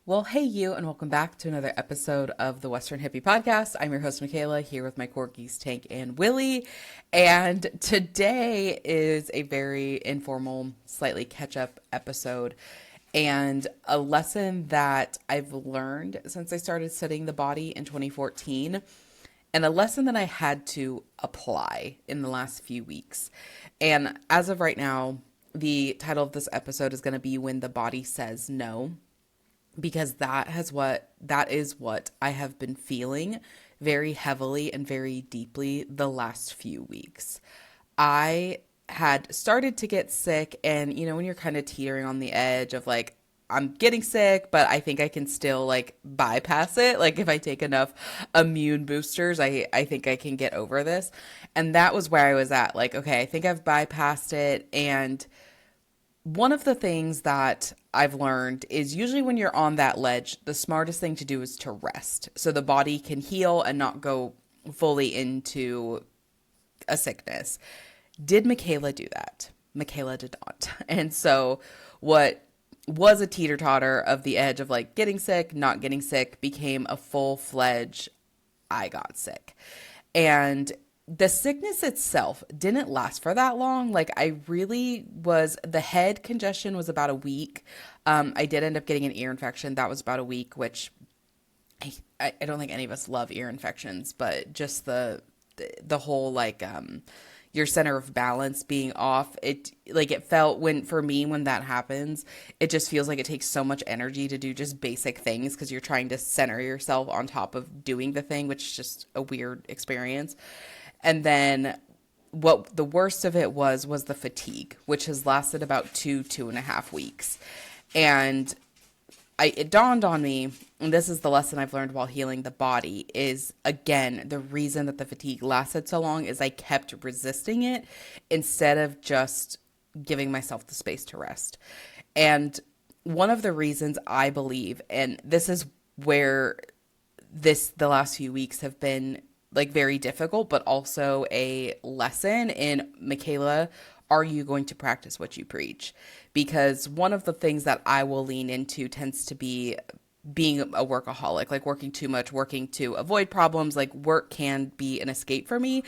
Well, hey, you, and welcome back to another episode of the Western Hippie Podcast. I'm your host, Michaela, here with my corgis, Tank and Willie. And today is a very informal, slightly catch up episode, and a lesson that I've learned since I started studying the body in 2014, and a lesson that I had to apply in the last few weeks. And as of right now, the title of this episode is going to be When the Body Says No, because that is what I have been feeling very heavily and very deeply the last few weeks. I had started to get sick, and when you're kind of teetering on the edge of like, I'm getting sick, but I think I can still like bypass it. Like if I take enough immune boosters, I think I can get over this. And that was where I was at. Like, okay, I think I've bypassed it. And one of the things that I've learned is usually when you're on that ledge, the smartest thing to do is to rest so the body can heal and not go fully into a sickness. Did Michaela do that? Michaela did not. And so what was a teeter-totter of the edge of like getting sick, not getting sick, became a full-fledged I got sick. And the sickness itself didn't last for that long. Like the head congestion was about a week. I did end up getting an ear infection. That was about a week, which I don't think any of us love ear infections, but just the whole like, your center of balance being off, it felt when that happens, it just feels like it takes so much energy to do just basic things because you're trying to center yourself on top of doing the thing, which is just a weird experience. And then what the worst of it was the fatigue, which has lasted about 2.5 weeks. And it dawned on me, and this is the lesson I've learned while healing the body, is again, the reason that the fatigue lasted so long is I kept resisting it instead of just giving myself the space to rest. And one of the reasons I believe, and this is where the last few weeks have been like very difficult, but also a lesson in, Michaela, are you going to practice what you preach? Because one of the things that I will lean into tends to be being a workaholic, like working too much, working to avoid problems. Like work can be an escape for me.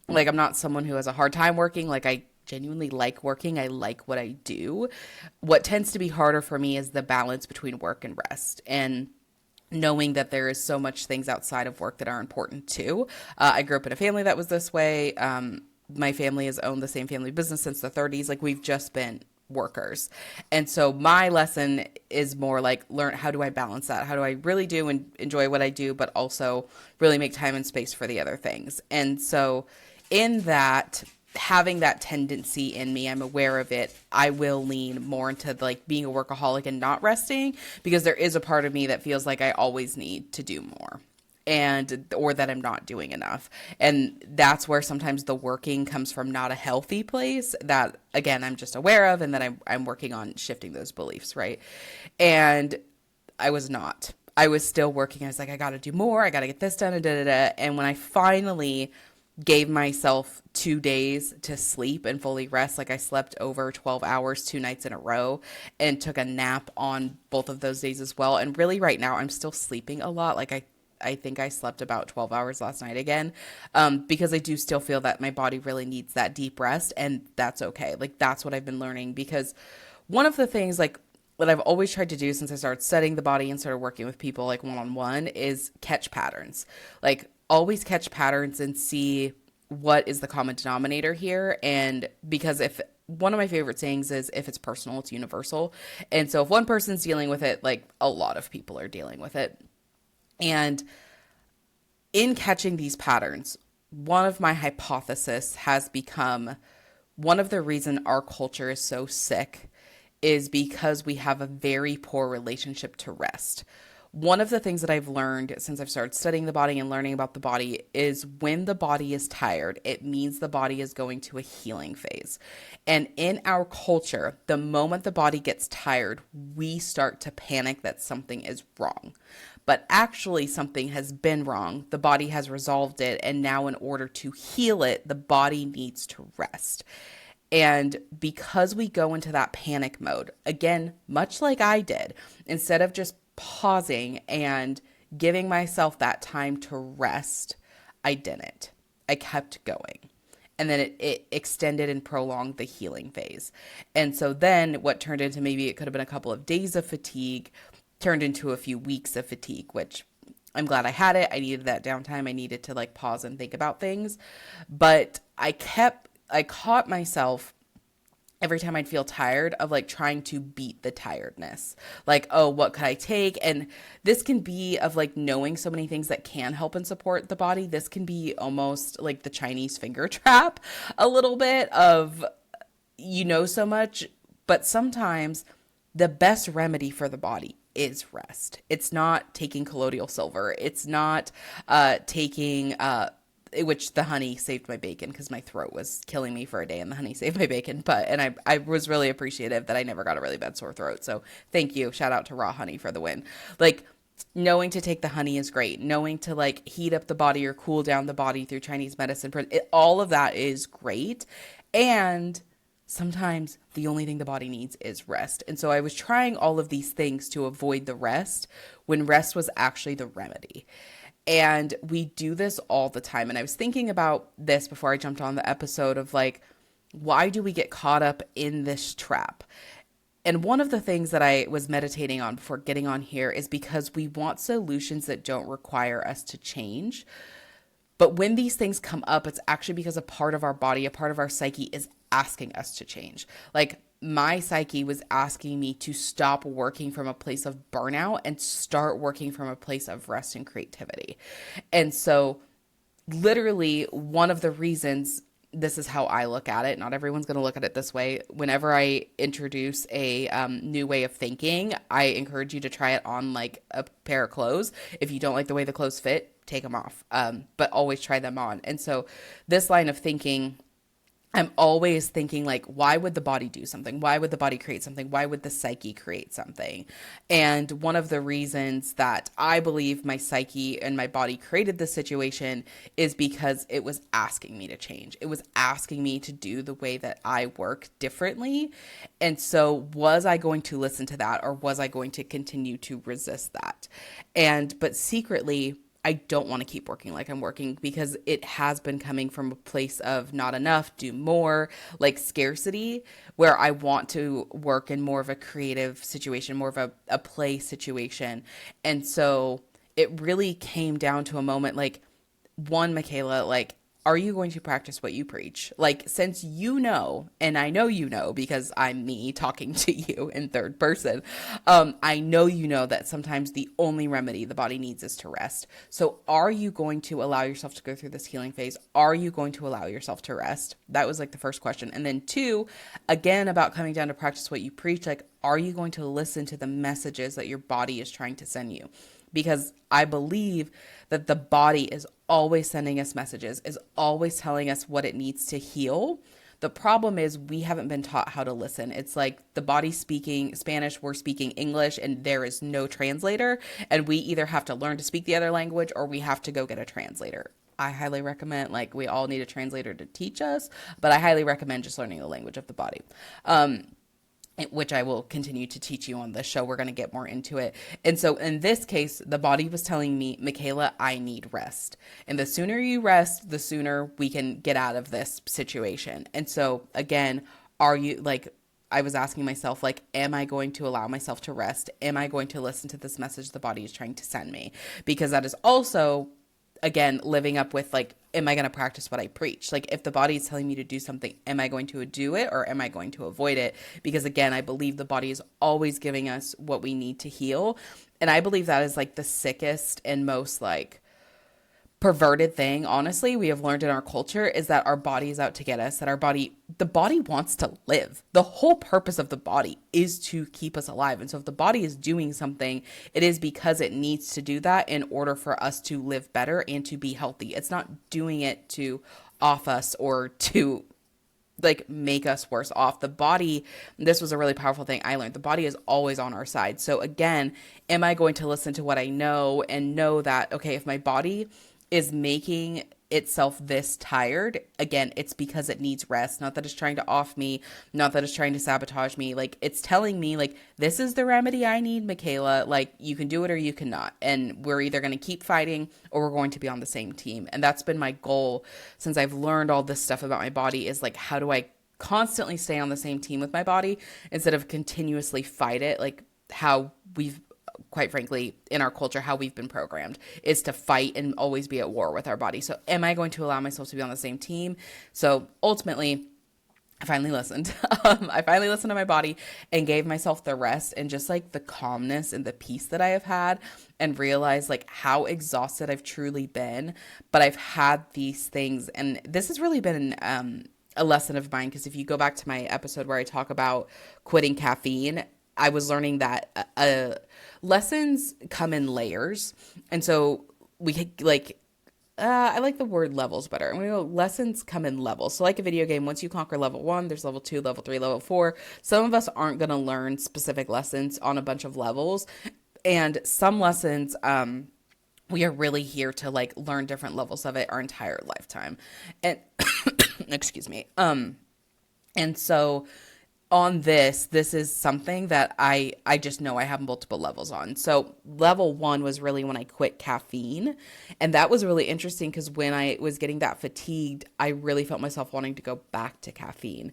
Like I'm not someone who has a hard time working. Like I genuinely like working. I like what I do. What tends to be harder for me is the balance between work and rest, and knowing that there is so much things outside of work that are important too. I grew up in a family that was this way. My family has owned the same family business since the 30s. Like we've just been workers. And so my lesson is more like, learn, how do I balance that? How do I really do and enjoy what I do, but also really make time and space for the other things? And so in that, having that tendency in me, I'm aware of it, I will lean more into like being a workaholic and not resting, because there is a part of me that feels like I always need to do more, or that I'm not doing enough. And that's where sometimes the working comes from not a healthy place that, again, I'm just aware of, and that I'm working on shifting those beliefs, right? And I was not. I was still working. I was like, I got to do more. I got to get this done, and da da da. And when I finally gave myself 2 days to sleep and fully rest, like I slept over 12 hours 2 nights in a row and took a nap on both of those days as well. And really right now I'm still sleeping a lot. Like I think I slept about 12 hours last night again, because I do still feel that my body really needs that deep rest, and that's okay. Like that's what I've been learning, because one of the things like what I've always tried to do since I started studying the body and started working with people like one-on-one is catch patterns. Like always catch patterns and see what is the common denominator here. And because if one of my favorite sayings is, if it's personal, it's universal. And so if one person's dealing with it, like a lot of people are dealing with it. And in catching these patterns, one of my hypotheses has become, one of the reason our culture is so sick is because we have a very poor relationship to rest. One of the things that I've learned since I've started studying the body and learning about the body is when the body is tired, it means the body is going to a healing phase. And in our culture, the moment the body gets tired, we start to panic that something is wrong. But actually something has been wrong. The body has resolved it. And now in order to heal it, the body needs to rest. And because we go into that panic mode, again, much like I did, instead of just pausing and giving myself that time to rest, I didn't. I kept going. And then it extended and prolonged the healing phase. And so then what turned into, maybe it could have been a couple of days of fatigue, turned into a few weeks of fatigue, which I'm glad I had it. I needed that downtime. I needed to like pause and think about things. But I caught myself every time I'd feel tired of like trying to beat the tiredness. Like, oh, what could I take? And this can be of like knowing so many things that can help and support the body. This can be almost like the Chinese finger trap, a little bit of, so much, but sometimes the best remedy for the body is rest. It's not taking colloidal silver. It's not taking which the honey saved my bacon because my throat was killing me for a day and the honey saved my bacon. And I was really appreciative that I never got a really bad sore throat. So thank you. Shout out to raw honey for the win. Like, knowing to take the honey is great. Knowing to like heat up the body or cool down the body through Chinese medicine, all of that is great. And sometimes the only thing the body needs is rest. And so I was trying all of these things to avoid the rest when rest was actually the remedy. And we do this all the time. And I was thinking about this before I jumped on the episode of like, why do we get caught up in this trap? And one of the things that I was meditating on before getting on here is because we want solutions that don't require us to change. But when these things come up, it's actually because a part of our body, a part of our psyche is asking us to change. Like, my psyche was asking me to stop working from a place of burnout and start working from a place of rest and creativity. And so literally one of the reasons, this is how I look at it, not everyone's going to look at it this way. Whenever I introduce a new way of thinking, I encourage you to try it on like a pair of clothes. If you don't like the way the clothes fit, take them off, but always try them on. And so this line of thinking, I'm always thinking like, why would the body do something? Why would the body create something? Why would the psyche create something? And one of the reasons that I believe my psyche and my body created this situation is because it was asking me to change. It was asking me to do the way that I work differently. And so was I going to listen to that, or was I going to continue to resist that? But secretly, I don't want to keep working like I'm working, because it has been coming from a place of not enough, do more, like scarcity, where I want to work in more of a creative situation, more of a play situation. And so it really came down to a moment like, one, Michaela, like, are you going to practice what you preach? Like, since you know, and I know you know because I'm me talking to you in third person, I know you know that sometimes the only remedy the body needs is to rest. So are you going to allow yourself to go through this healing phase? Are you going to allow yourself to rest? That was like the first question. And then two, again, about coming down to practice what you preach, like, are you going to listen to the messages that your body is trying to send you? Because I believe that the body is always sending us messages, is always telling us what it needs to heal. The problem is we haven't been taught how to listen. It's like the body's speaking Spanish, we're speaking English, and there is no translator. And we either have to learn to speak the other language or we have to go get a translator. I highly recommend, like, we all need a translator to teach us, but I highly recommend just learning the language of the body. Which I will continue to teach you on this show. We're going to get more into it. And so in this case, the body was telling me, Michaela, I need rest. And the sooner you rest, the sooner we can get out of this situation. And so again, are you, like, I was asking myself, like, am I going to allow myself to rest? Am I going to listen to this message the body is trying to send me? Because that is also, again, living up with, like, am I going to practice what I preach? Like, if the body is telling me to do something, am I going to do it or am I going to avoid it? Because again, I believe the body is always giving us what we need to heal. And I believe that is like the sickest and most like perverted thing, honestly, we have learned in our culture, is that our body is out to get us, that the body wants to live. The whole purpose of the body is to keep us alive. And so if the body is doing something, it is because it needs to do that in order for us to live better and to be healthy. It's not doing it to off us or to like make us worse off. The body, this was a really powerful thing I learned. The body is always on our side. So again, am I going to listen to what I know and know that, okay, if my body is making itself this tired, again, it's because it needs rest. Not that it's trying to off me, not that it's trying to sabotage me. Like, it's telling me, like, this is the remedy I need, Michaela. Like, you can do it or you cannot. And we're either going to keep fighting or we're going to be on the same team. And that's been my goal since I've learned all this stuff about my body, is like, how do I constantly stay on the same team with my body instead of continuously fight it, like how we've, quite frankly, in our culture, how we've been programmed is to fight and always be at war with our body. So am I going to allow myself to be on the same team? So ultimately, I finally listened. I finally listened to my body and gave myself the rest and just like the calmness and the peace that I have had, and realized like how exhausted I've truly been. But I've had these things, and this has really been a lesson of mine, because if you go back to my episode where I talk about quitting caffeine, I was learning that lessons come in layers. And so we like, I like the word levels better. And we know lessons come in levels. So like a video game, once you conquer level 1, there's level 2, level 3, level 4. Some of us aren't going to learn specific lessons on a bunch of levels. And some lessons, we are really here to like learn different levels of it our entire lifetime. And excuse me. And so on this is something that I just know I have multiple levels on. So level 1 was really when I quit caffeine. And that was really interesting because when I was getting that fatigued, I really felt myself wanting to go back to caffeine.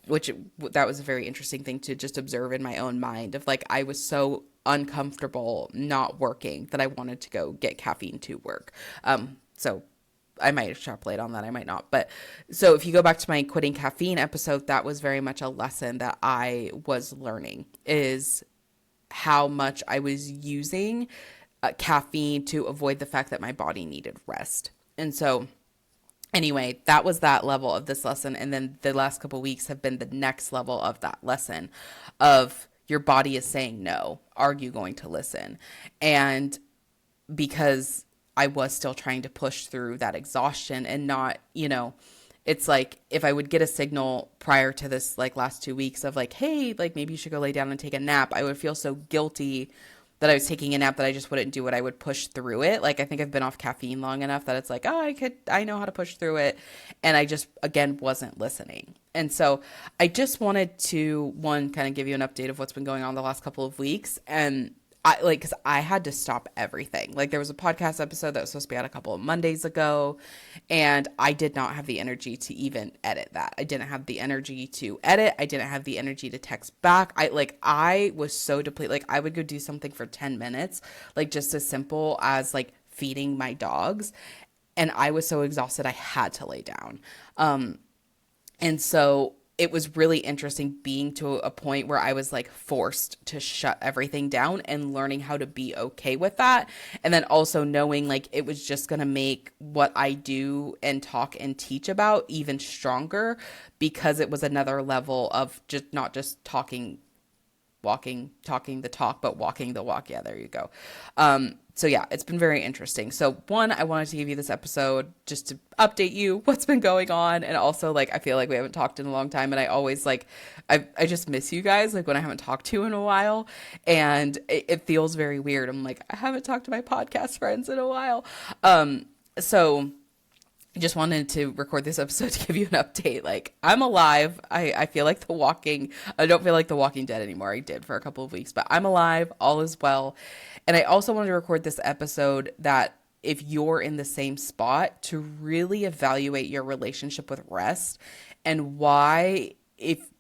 Which that was a very interesting thing to just observe in my own mind, of like, I was so uncomfortable not working that I wanted to go get caffeine to work. So I might extrapolate on that. I might not. But so if you go back to my quitting caffeine episode, that was very much a lesson that I was learning, is how much I was using caffeine to avoid the fact that my body needed rest. And so anyway, that was that level of this lesson. And then the last couple of weeks have been the next level of that lesson of your body is saying no. Are you going to listen? And because I was still trying to push through that exhaustion and not, it's like if I would get a signal prior to this, like last 2 weeks of like, hey, like maybe you should go lay down and take a nap, I would feel so guilty that I was taking a nap that I just wouldn't do it. I would push through it. Like, I think I've been off caffeine long enough that it's like, oh, I know how to push through it. And I just, again, wasn't listening. And so I just wanted to, one, kind of give you an update of what's been going on the last couple of weeks. And because I had to stop everything. Like, there was a podcast episode that was supposed to be out a couple of Mondays ago, and I did not have the energy to even edit that. I didn't have the energy to edit. I didn't have the energy to text back. I was so depleted. Like, I would go do something for 10 minutes, like just as simple as like feeding my dogs. And I was so exhausted, I had to lay down. And so it was really interesting being to a point where I was like forced to shut everything down and learning how to be okay with that. And then also knowing like it was just going to make what I do and talk and teach about even stronger, because it was another level of just not just talking the talk, but walking the walk. Yeah, there you go. So yeah, it's been very interesting. So one, I wanted to give you this episode just to update you what's been going on. And also like, I feel like we haven't talked in a long time, and I always like, I just miss you guys, like when I haven't talked to you in a while, and it feels very weird. I'm like, I haven't talked to my podcast friends in a while. So I just wanted to record this episode to give you an update. Like, I'm alive. I feel like I don't feel like the Walking Dead anymore. I did for a couple of weeks, but I'm alive. All is well. And I also wanted to record this episode that if you're in the same spot, to really evaluate your relationship with rest and why,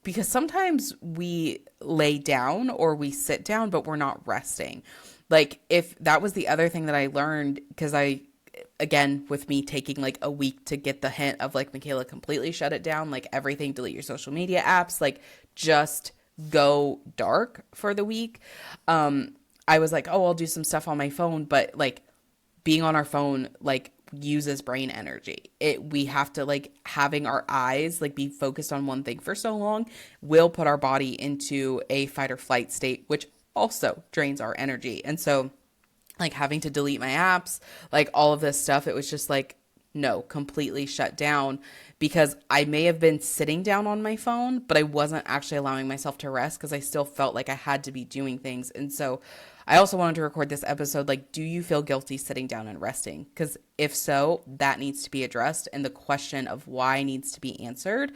because sometimes we lay down or we sit down, but we're not resting. Like, if that was the other thing that I learned, because again, with me taking like a week to get the hint of like, Michaela, completely shut it down, like everything, delete your social media apps, like just go dark for the week. I was like, oh, I'll do some stuff on my phone, but like being on our phone, like uses brain energy. We have to like having our eyes like be focused on one thing for so long will put our body into a fight or flight state, which also drains our energy. And so like having to delete my apps, like all of this stuff, it was just like, no, completely shut down, because I may have been sitting down on my phone, but I wasn't actually allowing myself to rest because I still felt like I had to be doing things. And so I also wanted to record this episode. Like, do you feel guilty sitting down and resting? Because if so, that needs to be addressed. And the question of why needs to be answered.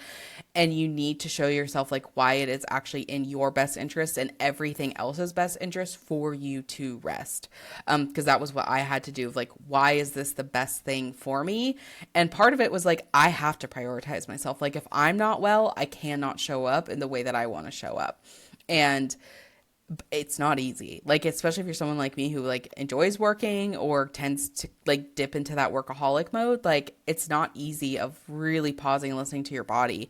And you need to show yourself like why it is actually in your best interest and everything else's best interest for you to rest. Because that was what I had to do. Like, why is this the best thing for me? And part of it was like, I have to prioritize myself. Like, if I'm not well, I cannot show up in the way that I want to show up. And it's not easy. Like, especially if you're someone like me who like enjoys working or tends to like dip into that workaholic mode, like it's not easy of really pausing and listening to your body.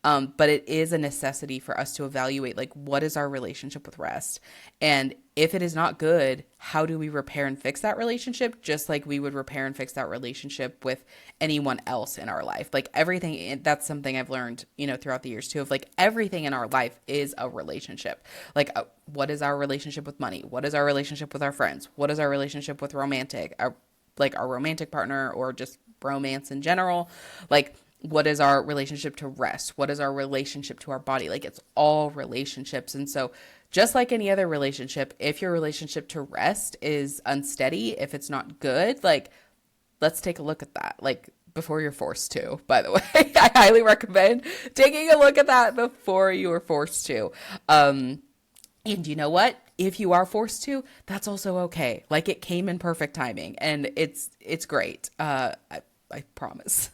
But it is a necessity for us to evaluate like what is our relationship with rest. And if it is not good, how do we repair and fix that relationship? Just like we would repair and fix that relationship with anyone else in our life. Like everything, that's something I've learned, throughout the years too, of like everything in our life is a relationship. Like what is our relationship with money? What is our relationship with our friends? What is our relationship with our romantic partner or just romance in general? Like, what is our relationship to rest? What is our relationship to our body? Like, it's all relationships. And so just like any other relationship, if your relationship to rest is unsteady, if it's not good, like, let's take a look at that. Like, before you're forced to, by the way, I highly recommend taking a look at that before you are forced to. And you know what? If you are forced to, that's also okay. Like, it came in perfect timing and it's great. I promise.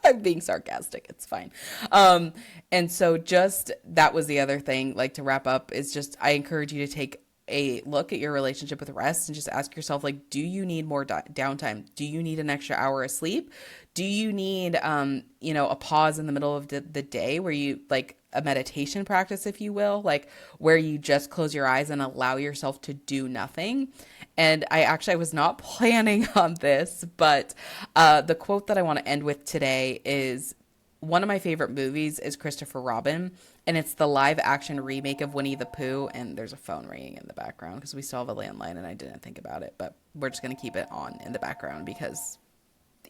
I'm being sarcastic. It's fine. And so just that was the other thing, like to wrap up, is just I encourage you to take a look at your relationship with rest and just ask yourself, like, do you need more downtime? Do you need an extra hour of sleep? Do you need, a pause in the middle of the day where you like a meditation practice, if you will, like where you just close your eyes and allow yourself to do nothing? And I was not planning on this, but the quote that I want to end with today is one of my favorite movies is Christopher Robin, and it's the live action remake of Winnie the Pooh. And there's a phone ringing in the background because we still have a landline and I didn't think about it, but we're just going to keep it on in the background because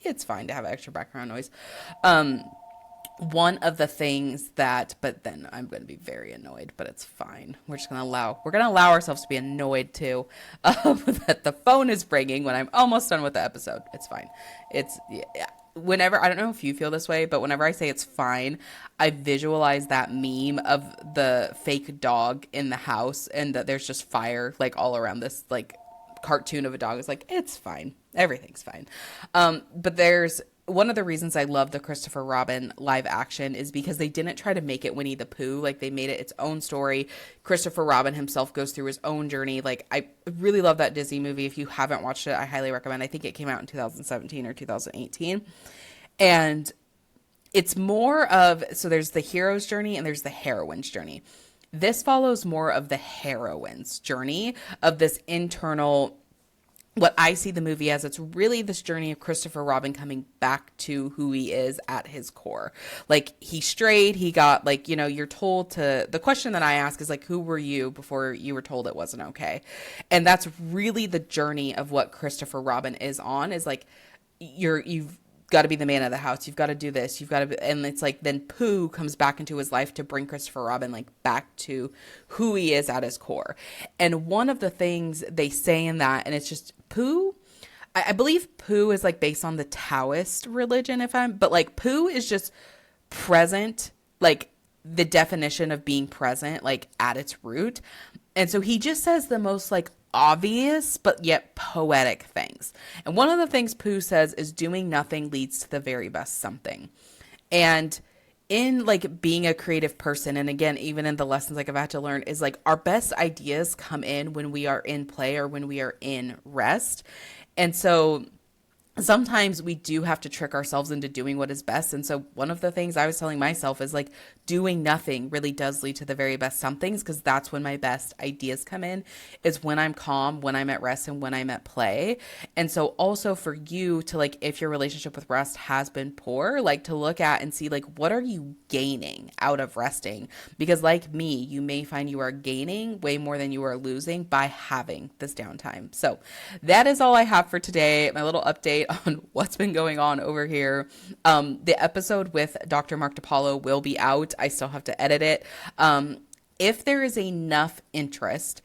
it's fine to have extra background noise. One of the things but then I'm going to be very annoyed, but it's fine. We're going to allow ourselves to be annoyed too, that the phone is ringing when I'm almost done with the episode. It's fine. Whenever, I don't know if you feel this way, but whenever I say it's fine, I visualize that meme of the fake dog in the house and that there's just fire like all around this like cartoon of a dog. It's like, it's fine. Everything's fine. But there's one of the reasons I love the Christopher Robin live action is because they didn't try to make it Winnie the Pooh. Like, they made it its own story. Christopher Robin himself goes through his own journey. Like, I really love that Disney movie. If you haven't watched it, I highly recommend. I think it came out in 2017 or 2018. And it's more of, so there's the hero's journey and there's the heroine's journey. This follows more of the heroine's journey of this internal, what I see the movie as, it's really this journey of Christopher Robin coming back to who he is at his core. Like, he strayed, he got like, you're told the question that I ask is like, who were you before you were told it wasn't okay? And that's really the journey of what Christopher Robin is on, is like, you've got to be the man of the house. You've got to do this. You've got to be, and it's like, then Pooh comes back into his life to bring Christopher Robin like back to who he is at his core. And one of the things they say in that, and it's just Pooh, I believe Pooh is like based on the Taoist religion, but like Pooh is just present, like the definition of being present, like at its root. And so he just says the most like obvious but yet poetic things. And one of the things Pooh says is doing nothing leads to the very best something. And in like being a creative person, and again, even in the lessons like I've had to learn, is like our best ideas come in when we are in play or when we are in rest. And so sometimes we do have to trick ourselves into doing what is best. And so one of the things I was telling myself is like, doing nothing really does lead to the very best somethings, because that's when my best ideas come in, is when I'm calm, when I'm at rest, and when I'm at play. And so also for you to like, if your relationship with rest has been poor, like to look at and see like, what are you gaining out of resting? Because like me, you may find you are gaining way more than you are losing by having this downtime. So that is all I have for today. My little update on what's been going on over here. The episode with Dr. Mark DiPaolo will be out. I still have to edit it. if there is enough interest,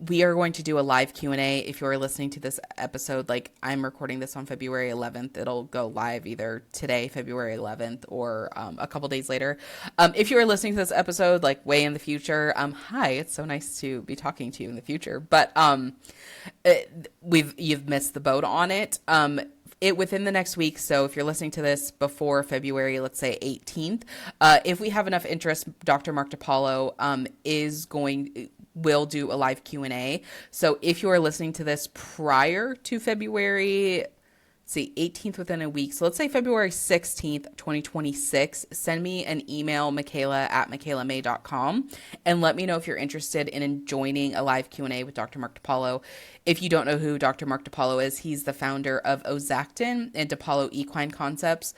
we are going to do a live Q&A. If you're listening to this episode, like I'm recording this on February 11th, it'll go live either today, February 11th, or a couple days later. If you are listening to this episode, like way in the future, hi, it's so nice to be talking to you in the future. But you've missed the boat on it. It within the next week. So if you're listening to this before February, let's say 18th, if we have enough interest, Dr. Mark DiPaolo will do a live Q&A. So if you are listening to this prior to February 18th within a week. So let's say February 16th, 2026, send me an email, Michaela@michaelamay.com, and let me know if you're interested in joining a live Q&A with Dr. Mark DiPaolo. If you don't know who Dr. Mark DiPaolo is, he's the founder of Ozactin and DiPaolo Equine Concepts.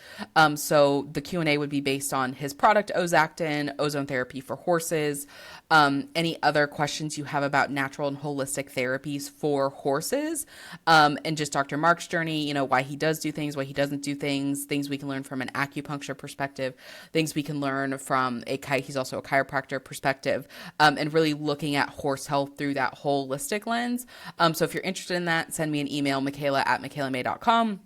So the Q&A would be based on his product, Ozactin, ozone therapy for horses, any other questions you have about natural and holistic therapies for horses, and just Dr. Mark's journey, why he does do things, why he doesn't do things we can learn from an acupuncture perspective, things we can learn from he's also a chiropractor perspective, and really looking at horse health through that holistic lens. So if you're interested in that, send me an email, Michaela@michaelamay.com.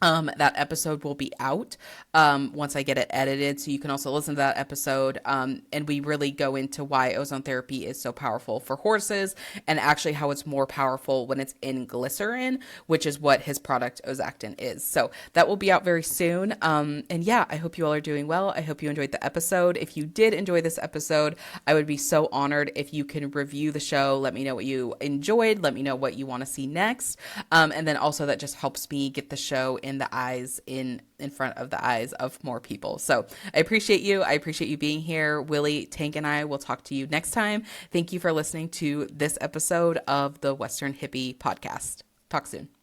That episode will be out once I get it edited. So you can also listen to that episode. And we really go into why ozone therapy is so powerful for horses and actually how it's more powerful when it's in glycerin, which is what his product Ozactin is. So that will be out very soon. And yeah, I hope you all are doing well. I hope you enjoyed the episode. If you did enjoy this episode, I would be so honored if you can review the show. Let me know what you enjoyed. Let me know what you want to see next. And then also that just helps me get the show in the eyes in front of the eyes of more people. So I appreciate you. I appreciate you being here. Willie, Tank, and I will talk to you next time. Thank you for listening to this episode of the Western Hippie Podcast. Talk soon.